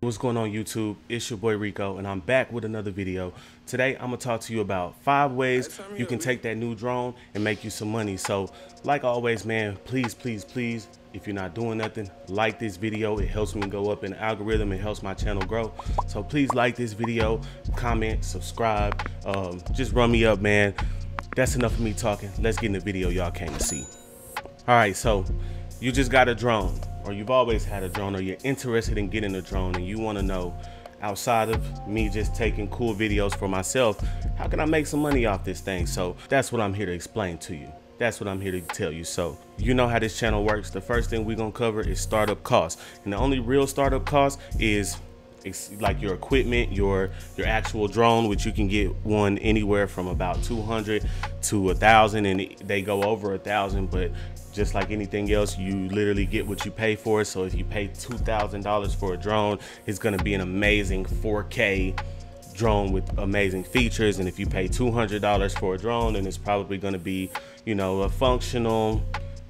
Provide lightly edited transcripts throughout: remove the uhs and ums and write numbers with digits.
What's going on YouTube? It's your boy Rico and I'm back with another video. Today I'm gonna talk to you about 5 ways you can take that new drone and make you some money. So like always, man, please, if you're not doing nothing, like this video. It helps me go up in the algorithm. It helps my channel grow. So please like this video, comment, subscribe, just run me up, man. That's enough of me talking. Let's get in the video y'all came to see. All right, so you just got a drone, or you've always had a drone, or you're interested in getting a drone and you want to know, outside of me just taking cool videos for myself, how can I make some money off this thing? So that's what I'm here to explain to you. That's what I'm here to tell you. So you know how this channel works. The first thing we're gonna cover is startup costs, and the only real startup cost is like your equipment, your actual drone, which you can get one anywhere from about 200 to 1,000, and they go over 1,000. But just like anything else, you literally get what you pay for. So if you pay $2,000 for a drone, it's going to be an amazing 4K drone with amazing features. And if you pay $200 for a drone, then it's probably going to be, you know, a functional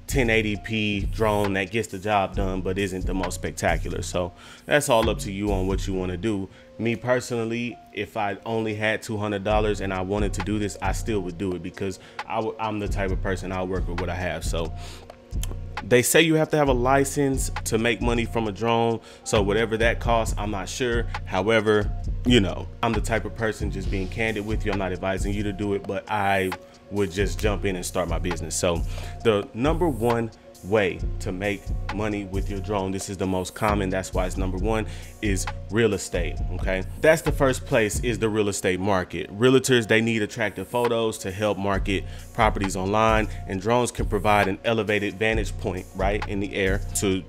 1080p drone that gets the job done but isn't the most spectacular. So that's all up to you on what you want to do. Me personally, if I only had $200 and I wanted to do this, I still would do it, because I'm the type of person, I'll work with what I have. So they say you have to have a license to make money from a drone, so whatever that costs, I'm not sure. However, you know, I'm the type of person, just being candid with you, I'm not advising you to do it, but I would just jump in and start my business. So the number one way to make money with your drone, this is the most common, that's why it's number one, is real estate. Okay, that's the first place, is the real estate market. Realtors, they need attractive photos to help market properties online, and drones can provide an elevated vantage point right in the air to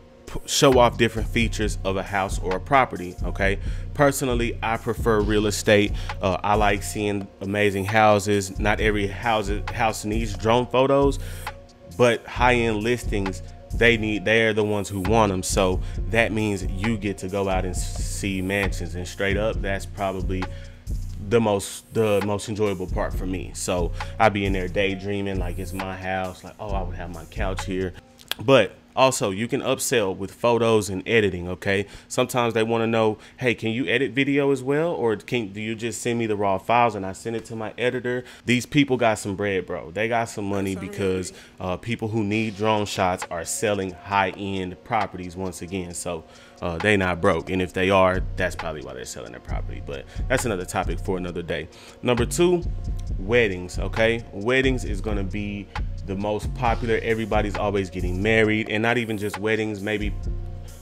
show off different features of a house or a property. Okay, personally, I prefer real estate. I like seeing amazing houses. Not every house needs drone photos, but high-end listings, they're the ones who want them. So that means you get to go out and see mansions, and straight up, that's probably the most enjoyable part for me. So I'd be in there daydreaming like it's my house, like, oh, I would have my couch here. But also, you can upsell with photos and editing. Okay, sometimes they want to know, hey, can you edit video as well, or do you just send me the raw files and I send it to my editor? These people got some bread, bro. They got some money, because people who need drone shots are selling high-end properties once again. So they not broke, and if they are, that's probably why they're selling their property. But that's another topic for another day. Number two, weddings. Okay, weddings is going to be the most popular. Everybody's always getting married, and not even just weddings. Maybe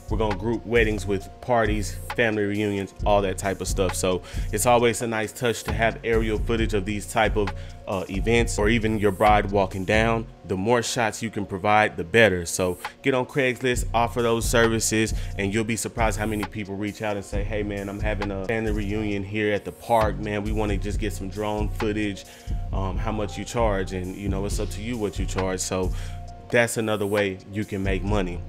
we're gonna group weddings with parties, family reunions, all that type of stuff. So it's always a nice touch to have aerial footage of these type of events, or even your bride walking down. The more shots you can provide, the better. So get on Craigslist, offer those services, and you'll be surprised how many people reach out and say, hey man, I'm having a family reunion here at the park, man, we want to just get some drone footage. How much you charge? And you know, it's up to you what you charge. So that's another way you can make money.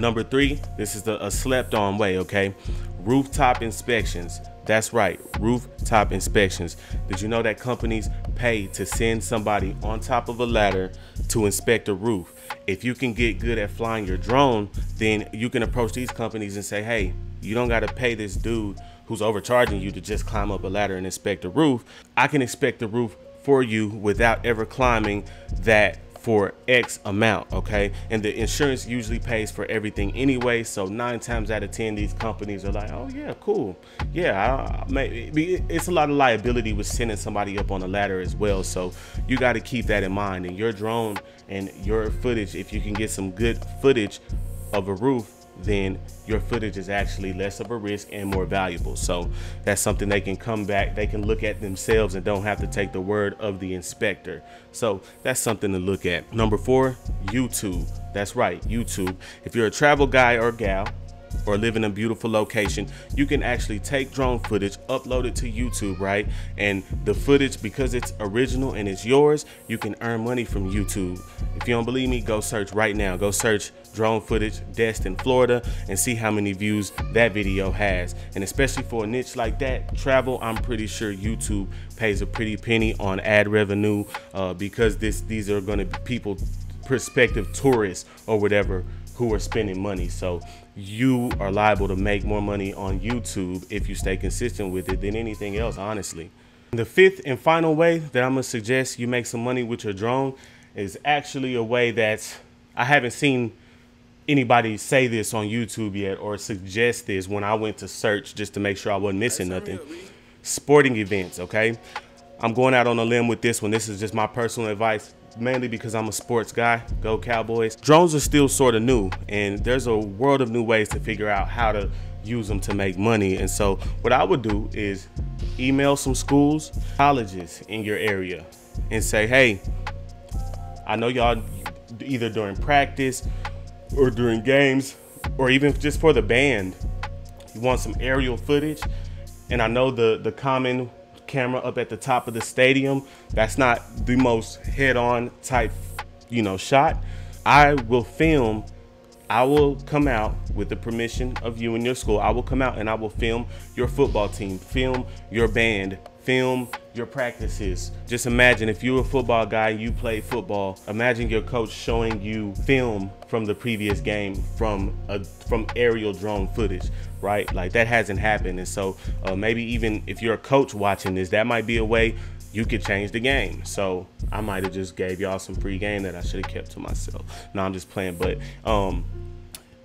Number three, this is a slept on way. Okay, rooftop inspections. That's right, rooftop inspections. Did you know that companies pay to send somebody on top of a ladder to inspect a roof? If you can get good at flying your drone, then you can approach these companies and say, hey, you don't got to pay this dude who's overcharging you to just climb up a ladder and inspect a roof. I can inspect the roof for you without ever climbing that for X amount. Okay, and the insurance usually pays for everything anyway, so 9 times out of 10 these companies are like, oh yeah, cool, yeah, it's a lot of liability with sending somebody up on a ladder as well. So you got to keep that in mind. And your drone and your footage, if you can get some good footage of a roof, then your footage is actually less of a risk and more valuable. So that's something they can come back, they can look at themselves and don't have to take the word of the inspector. So that's something to look at. Number four, YouTube. That's right, YouTube. If you're a travel guy or gal, or live in a beautiful location, you can actually take drone footage, upload it to YouTube, right? And the footage, because it's original and it's yours, you can earn money from YouTube. If you don't believe me, go search right now. Go search drone footage Destin, Florida, and see how many views that video has. And especially for a niche like that, travel, I'm pretty sure YouTube pays a pretty penny on ad revenue, because these are going to be people, prospective tourists or whatever, who are spending money. So you are liable to make more money on YouTube if you stay consistent with it than anything else, honestly. The fifth and final way that I'm gonna suggest you make some money with your drone is actually a way that I haven't seen anybody say this on YouTube yet or suggest this when I went to search just to make sure I wasn't missing nothing. Sporting events, okay? I'm going out on a limb with this one. This is just my personal advice, mainly because I'm a sports guy. Go Cowboys. Drones are still sort of new, and there's a world of new ways to figure out how to use them to make money. And so what I would do is email some schools, colleges in your area and say, hey, I know y'all either during practice or during games or even just for the band, you want some aerial footage. And I know the common camera up at the top of the stadium, that's not the most head-on type, shot. I will come out with the permission of you and your school. I will come out and I will film your football team, film your band, film your practices. Just imagine if you're a football guy, you play football, imagine your coach showing you film from the previous game from aerial drone footage, right? Like, that hasn't happened. And so maybe even if you're a coach watching this, that might be a way you could change the game. So I might have just gave y'all some free game that I should have kept to myself. No, I'm just playing, but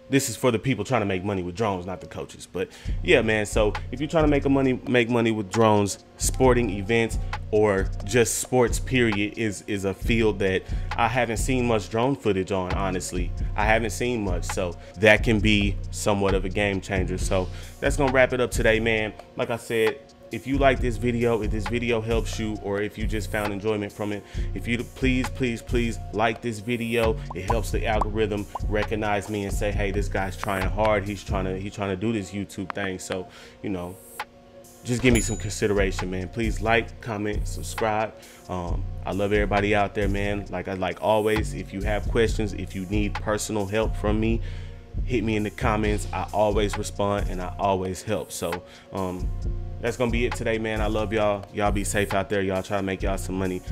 this is for the people trying to make money with drones, not the coaches. But yeah, man, so if you're trying to make money with drones, sporting events or just sports period is a field that I haven't seen much drone footage on, honestly. I haven't seen much, so that can be somewhat of a game changer. So that's gonna wrap it up today, man. Like I said, if you like this video, if this video helps you, or if you just found enjoyment from it, if you please like this video. It helps the algorithm recognize me and say, hey, this guy's trying hard. He's trying to do this YouTube thing. So, just give me some consideration, man. Please like, comment, subscribe. I love everybody out there, man. Like always, if you have questions, if you need personal help from me, hit me in the comments. I always respond and I always help. So that's gonna be it today, man. I love y'all. Y'all be safe out there. Y'all try to make y'all some money.